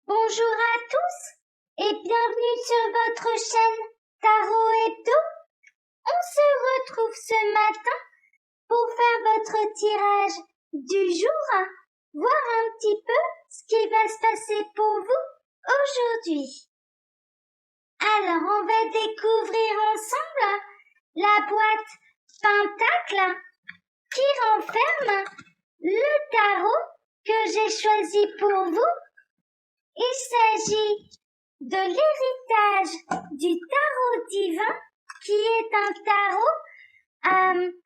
Bonjour à tous et bienvenue sur votre chaîne Tarot Hebdo. On se retrouve ce matin pour faire votre tirage du jour, voir un petit peu ce qui va se passer pour vous aujourd'hui. Alors, on va découvrir ensemble la boîte Pentacle qui renferme le tarot que j'ai choisi pour vous. Il s'agit de l'héritage du tarot divin qui est un tarot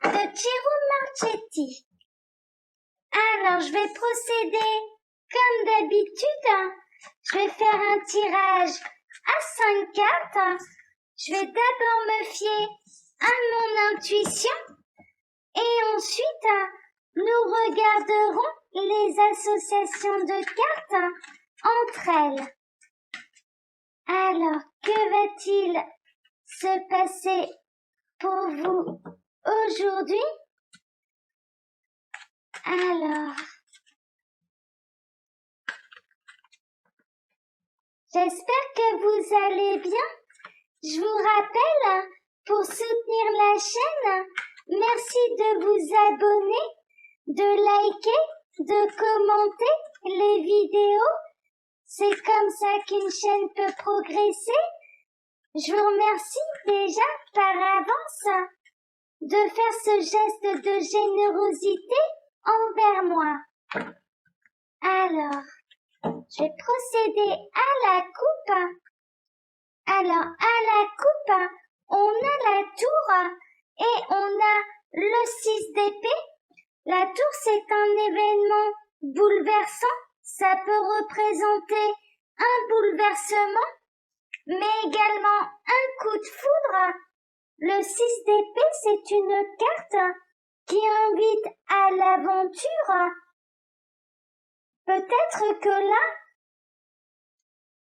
de Ciro Marchetti. Alors, je vais procéder comme d'habitude. Je vais faire un tirage à 5 cartes. Je vais d'abord me fier à mon intuition et ensuite nous regarderons les associations de cartes entre elles. Alors, que va-t-il se passer pour vous aujourd'hui? Alors, j'espère que vous allez bien. Je vous rappelle, pour soutenir la chaîne, merci de vous abonner, de liker, de commenter les vidéos. C'est comme ça qu'une chaîne peut progresser. Je vous remercie déjà par avance de faire ce geste de générosité envers moi. Alors, je vais procéder à la coupe. Alors, à la coupe, on a la tour et on a le 6 d'épée. La tour, c'est un événement bouleversant. Ça peut représenter un bouleversement, mais également un coup de foudre. Le 6 d'épée, c'est une carte qui invite à l'aventure. Peut-être que là,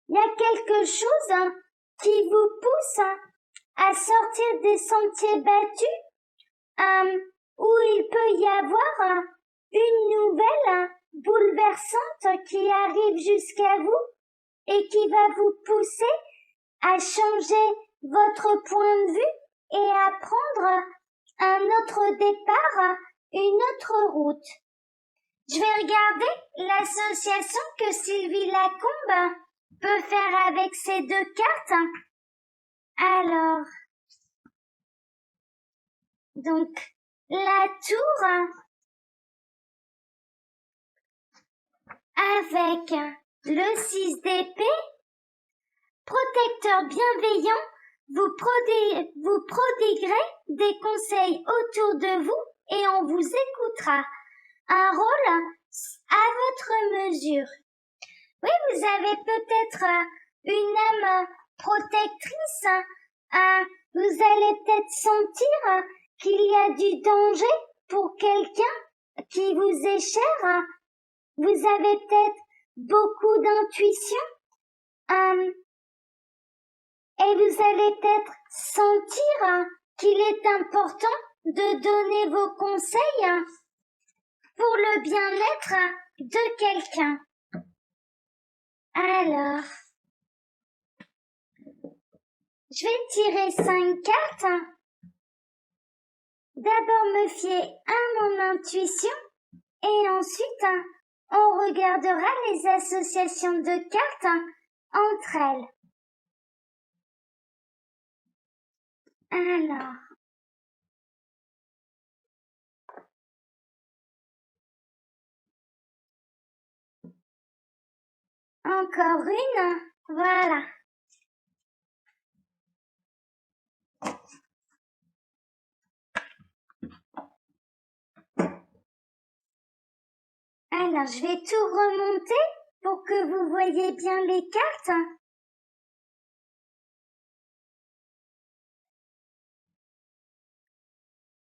il y a quelque chose qui vous pousse à sortir des sentiers battus, où il peut y avoir une nouvelle bouleversante qui arrive jusqu'à vous et qui va vous pousser à changer votre point de vue et à prendre un autre départ, une autre route. Je vais regarder l'association que Sylvie Lacombe peut faire avec ces deux cartes. Alors, donc, la tour avec le 6 d'épée, protecteur bienveillant, vous prodiguerez des conseils autour de vous et on vous écoutera. Un rôle à votre mesure. Oui, vous avez peut-être une âme protectrice. Vous allez peut-être sentir qu'il y a du danger pour quelqu'un qui vous est cher. Vous avez peut-être beaucoup d'intuition. Et vous allez peut-être sentir qu'il est important de donner vos conseils pour le bien-être de quelqu'un. Alors, je vais tirer 5 cartes. D'abord me fier à mon intuition et ensuite on regardera les associations de cartes entre elles. Alors, encore une, voilà. Alors, je vais tout remonter pour que vous voyez bien les cartes.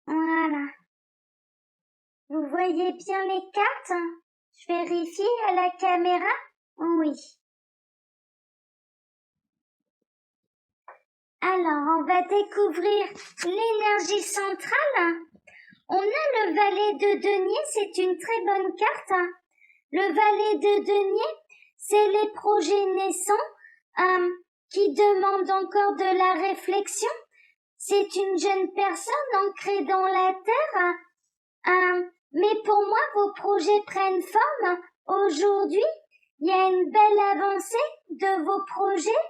Voilà. Vous voyez bien les cartes? Je vérifie à la caméra. Oui. Alors, on va découvrir l'énergie centrale. On a le valet de denier, c'est une très bonne carte. Le valet de denier, c'est les projets naissants qui demandent encore de la réflexion. C'est une jeune personne ancrée dans la terre. Mais pour moi, vos projets prennent forme. Aujourd'hui, il y a une belle avancée de vos projets.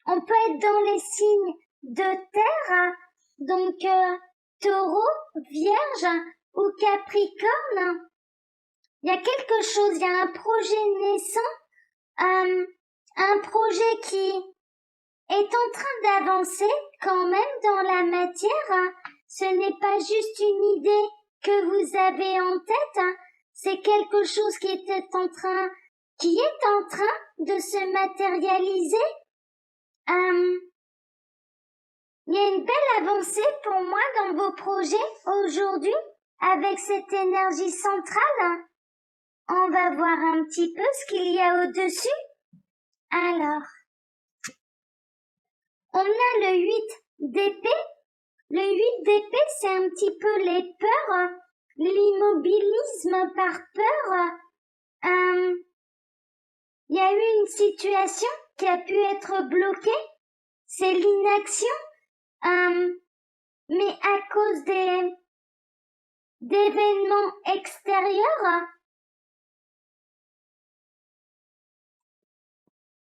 On peut être dans les signes de terre, donc Taureau, Vierge ou Capricorne. Il y a quelque chose, il y a un projet naissant, un projet qui est en train d'avancer quand même dans la matière. Ce n'est pas juste une idée que vous avez en tête, c'est quelque chose qui est en train de se matérialiser. Il y a une belle avancée pour moi dans vos projets aujourd'hui avec cette énergie centrale. On va voir un petit peu ce qu'il y a au-dessus. Alors, on a le 8 d'épée. Le 8 d'épée, c'est un petit peu les peurs, l'immobilisme par peur. Il y a eu une situation qui a pu être bloquée, c'est l'inaction, mais à cause d'événements extérieurs.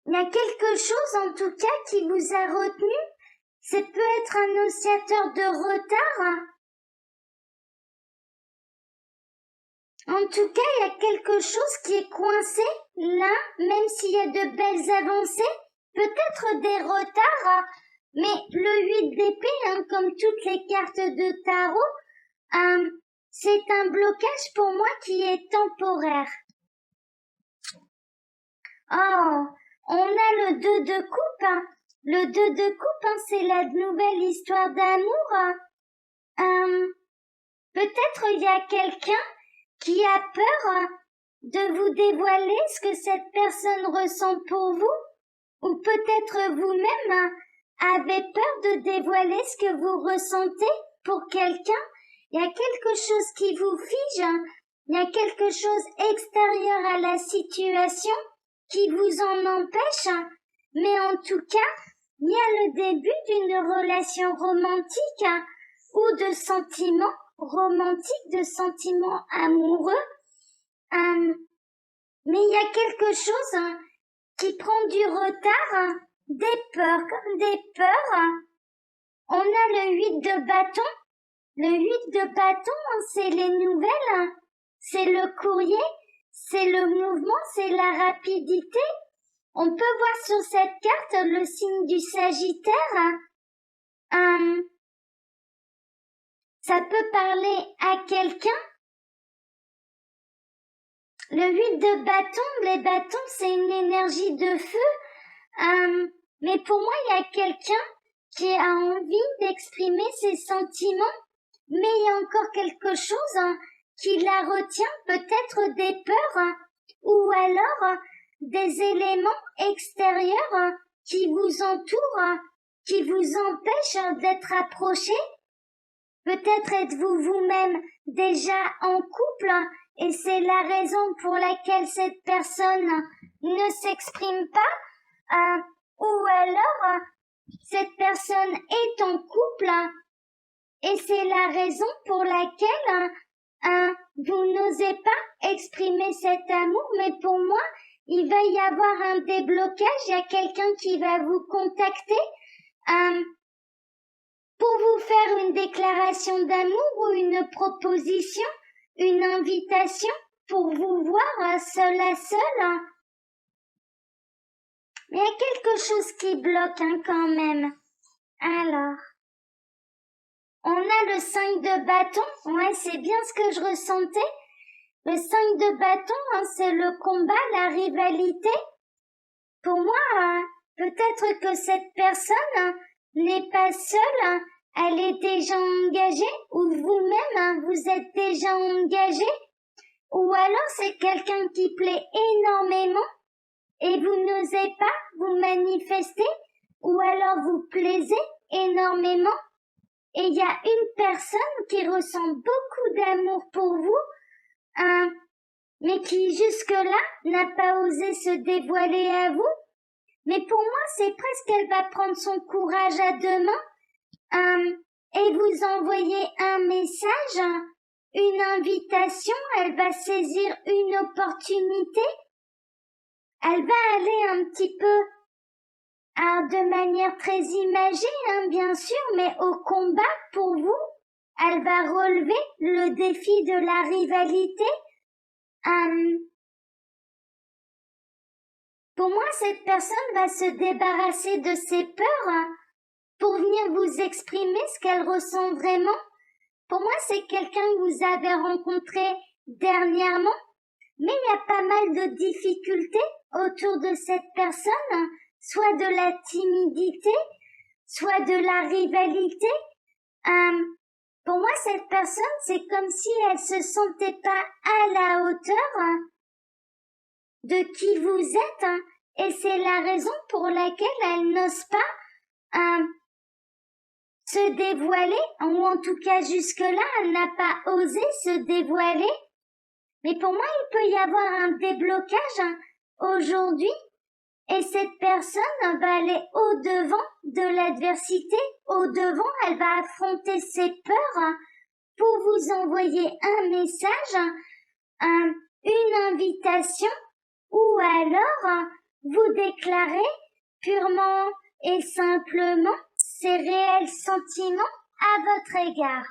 Il y a quelque chose en tout cas qui vous a retenu. Ça peut être un oscillateur de retard. En tout cas, il y a quelque chose qui est coincé là, même s'il y a de belles avancées, peut-être des retards, mais le 8 d'épée, comme toutes les cartes de tarot, c'est un blocage pour moi qui est temporaire. Oh, on a le 2 de coupe. Le 2 de coupe, c'est la nouvelle histoire d'amour. Peut-être il y a quelqu'un qui a peur de vous dévoiler ce que cette personne ressent pour vous, ou peut-être vous-même avez peur de dévoiler ce que vous ressentez pour quelqu'un. Il y a quelque chose qui vous fige, il y a quelque chose extérieur à la situation qui vous en empêche, mais en tout cas, il y a le début d'une relation romantique ou de sentiments romantiques, de sentiments amoureux. Mais il y a quelque chose qui prend du retard, des peurs, comme des peurs. On a le 8 de bâton. Le 8 de bâton, c'est les nouvelles, c'est le courrier, c'est le mouvement, c'est la rapidité. On peut voir sur cette carte le signe du Sagittaire. Ça peut parler à quelqu'un. Le 8 de bâton, les bâtons, c'est une énergie de feu. Mais pour moi, il y a quelqu'un qui a envie d'exprimer ses sentiments, mais il y a encore quelque chose qui la retient, peut-être des peurs, ou alors des éléments extérieurs qui vous entourent, qui vous empêchent d'être approchés. Peut-être êtes-vous vous-même déjà en couple et c'est la raison pour laquelle cette personne ne s'exprime pas, ou alors cette personne est en couple et c'est la raison pour laquelle vous n'osez pas exprimer cet amour, mais pour moi, il va y avoir un déblocage, il y a quelqu'un qui va vous contacter pour vous faire une déclaration d'amour ou une proposition, une invitation pour vous voir seul à seul. Mais il y a quelque chose qui bloque quand même. Alors, on a le 5 de bâton. Ouais, c'est bien ce que je ressentais. Le 5 de bâton, c'est le combat, la rivalité. Pour moi, peut-être que cette personne n'est pas seule, elle est déjà engagée, ou vous-même, vous êtes déjà engagé, ou alors c'est quelqu'un qui plaît énormément et vous n'osez pas vous manifester, ou alors vous plaisez énormément et il y a une personne qui ressent beaucoup d'amour pour vous. mais qui jusque-là n'a pas osé se dévoiler à vous. Mais pour moi, c'est presque qu'elle va prendre son courage à deux mains et vous envoyer un message, une invitation. Elle va saisir une opportunité. Elle va aller un petit peu de manière très imagée, bien sûr, mais au combat pour vous. Elle va relever le défi de la rivalité. Pour moi, cette personne va se débarrasser de ses peurs pour venir vous exprimer ce qu'elle ressent vraiment. Pour moi, c'est quelqu'un que vous avez rencontré dernièrement, mais il y a pas mal de difficultés autour de cette personne, soit de la timidité, soit de la rivalité. Pour moi, cette personne, c'est comme si elle se sentait pas à la hauteur de qui vous êtes, et c'est la raison pour laquelle elle n'ose pas se dévoiler, ou en tout cas jusque-là, elle n'a pas osé se dévoiler. Mais pour moi, il peut y avoir un déblocage aujourd'hui, et cette personne va aller au-devant de l'adversité, au-devant, elle va affronter ses peurs pour vous envoyer un message, une invitation, ou alors vous déclarer purement et simplement ses réels sentiments à votre égard.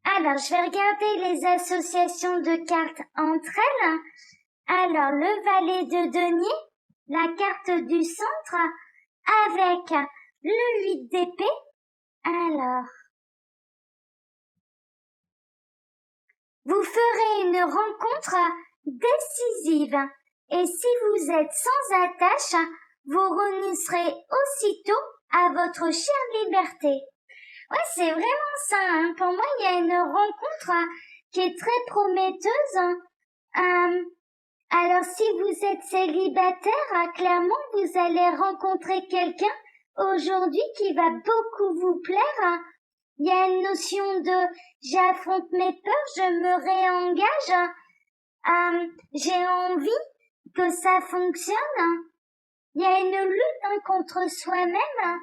Alors, je vais regarder les associations de cartes entre elles. Alors, le valet de denier, la carte du centre, avec le 8 d'épée. Alors, vous ferez une rencontre décisive, et si vous êtes sans attache, vous renoncerez aussitôt à votre chère liberté. Ouais, c'est vraiment ça. Pour moi, il y a une rencontre qui est très prometteuse. Alors, si vous êtes célibataire, clairement, vous allez rencontrer quelqu'un aujourd'hui qui va beaucoup vous plaire. Il y a une notion de j'affronte mes peurs, je me réengage. J'ai envie que ça fonctionne. Il y a une lutte contre soi-même.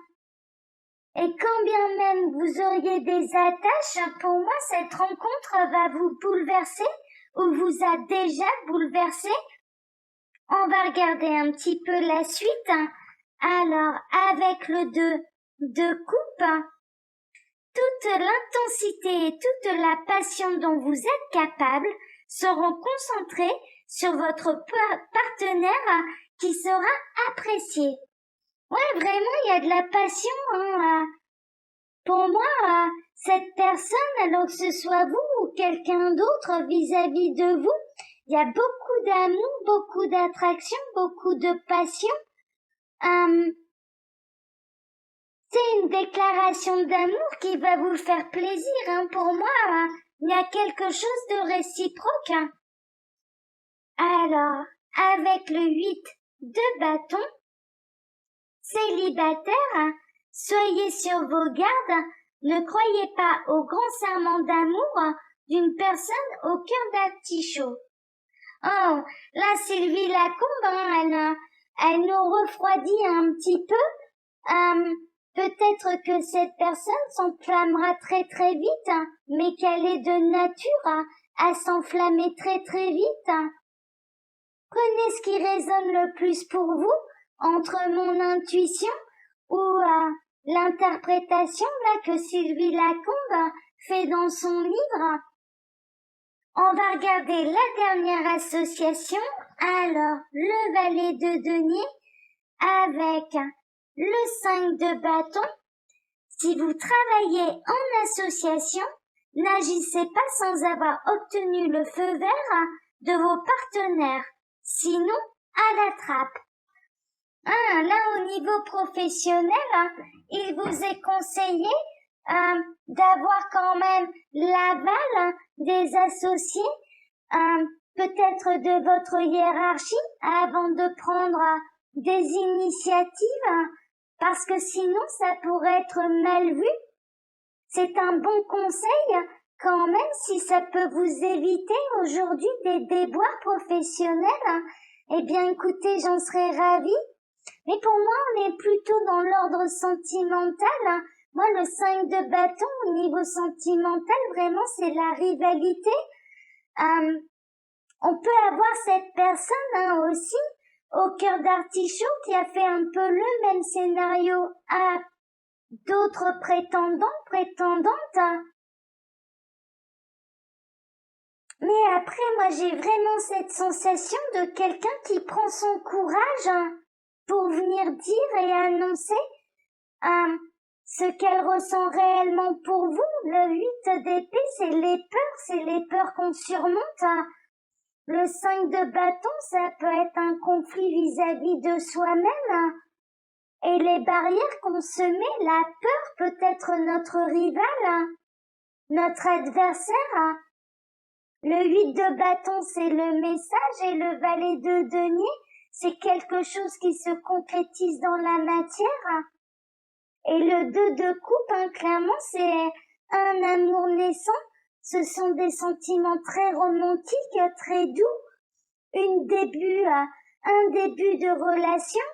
Et quand bien même vous auriez des attaches, pour moi, cette rencontre va vous bouleverser ou vous a déjà bouleversé. On va regarder un petit peu la suite. Alors, avec le 2 de coupe, toute l'intensité et toute la passion dont vous êtes capable seront concentrées sur votre partenaire qui sera apprécié. Ouais, vraiment, il y a de la passion. Pour moi, cette personne, alors que ce soit vous ou quelqu'un d'autre vis-à-vis de vous, il y a beaucoup d'amour, beaucoup d'attraction, beaucoup de passion. C'est une déclaration d'amour qui va vous faire plaisir. Pour moi, il y a quelque chose de réciproque. Alors, avec le 8 de bâton, célibataire, soyez sur vos gardes, ne croyez pas au grand serment d'amour d'une personne au cœur d'artichaut. Oh, là, Sylvie Lacombe, elle nous refroidit un petit peu. Peut-être que cette personne s'enflammera très très vite, mais qu'elle est de nature à s'enflammer très très vite. Prenez ce qui résonne le plus pour vous, entre mon intuition ou l'interprétation là que Sylvie Lacombe fait dans son livre. On va regarder la dernière association. Alors, le valet de denier avec le 5 de bâton. Si vous travaillez en association, n'agissez pas sans avoir obtenu le feu vert de vos partenaires, sinon à la trappe. Là, au niveau professionnel, il vous est conseillé d'avoir quand même l'aval des associés, peut-être de votre hiérarchie, avant de prendre des initiatives, parce que sinon ça pourrait être mal vu. C'est un bon conseil quand même, si ça peut vous éviter aujourd'hui des déboires professionnels, eh bien écoutez, j'en serais ravie. Mais pour moi, on est plutôt dans l'ordre sentimental. Moi, le 5 de bâton, au niveau sentimental, vraiment, c'est la rivalité. On peut avoir cette personne aussi, au cœur d'artichaut, qui a fait un peu le même scénario à d'autres prétendantes. Mais après, moi, j'ai vraiment cette sensation de quelqu'un qui prend son courage pour venir dire et annoncer ce qu'elle ressent réellement pour vous. Le 8 d'épée, c'est les peurs qu'on surmonte. Le 5 de bâton, ça peut être un conflit vis-à-vis de soi-même. Et les barrières qu'on se met, la peur peut être notre rival, notre adversaire. Le 8 de bâton, c'est le message, et le valet de denier, c'est quelque chose qui se concrétise dans la matière. Et le 2 de coupe, clairement, c'est un amour naissant. Ce sont des sentiments très romantiques, très doux. Un début de relation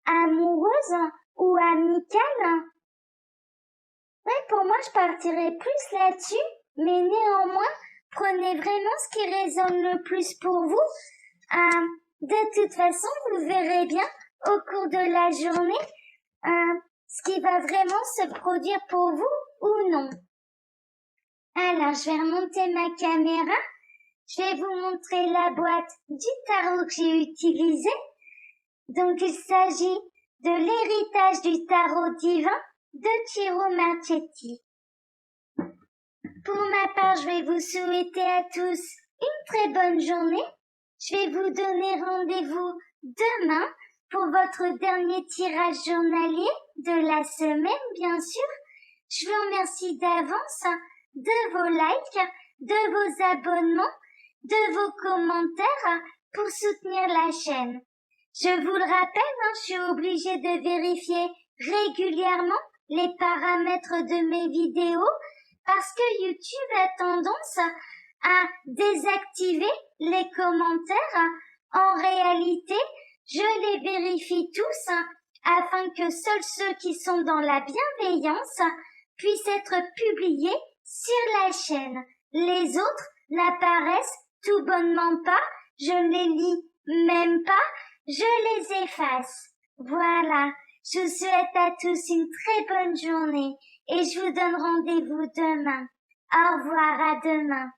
amoureuse ou amicale. Ouais, pour moi, je partirais plus là-dessus, mais néanmoins, prenez vraiment ce qui résonne le plus pour vous. De toute façon, vous verrez bien au cours de la journée ce qui va vraiment se produire pour vous ou non. Alors, je vais remonter ma caméra. Je vais vous montrer la boîte du tarot que j'ai utilisé. Donc, il s'agit de l'héritage du tarot divin de Ciro Marchetti. Pour ma part, je vais vous souhaiter à tous une très bonne journée. Je vais vous donner rendez-vous demain pour votre dernier tirage journalier de la semaine, bien sûr. Je vous remercie d'avance de vos likes, de vos abonnements, de vos commentaires pour soutenir la chaîne. Je vous le rappelle, je suis obligée de vérifier régulièrement les paramètres de mes vidéos parce que YouTube a tendance à désactiver les commentaires. En réalité, je les vérifie tous afin que seuls ceux qui sont dans la bienveillance puissent être publiés sur la chaîne. Les autres n'apparaissent tout bonnement pas, je ne les lis même pas, je les efface. Voilà, je vous souhaite à tous une très bonne journée et je vous donne rendez-vous demain. Au revoir, à demain.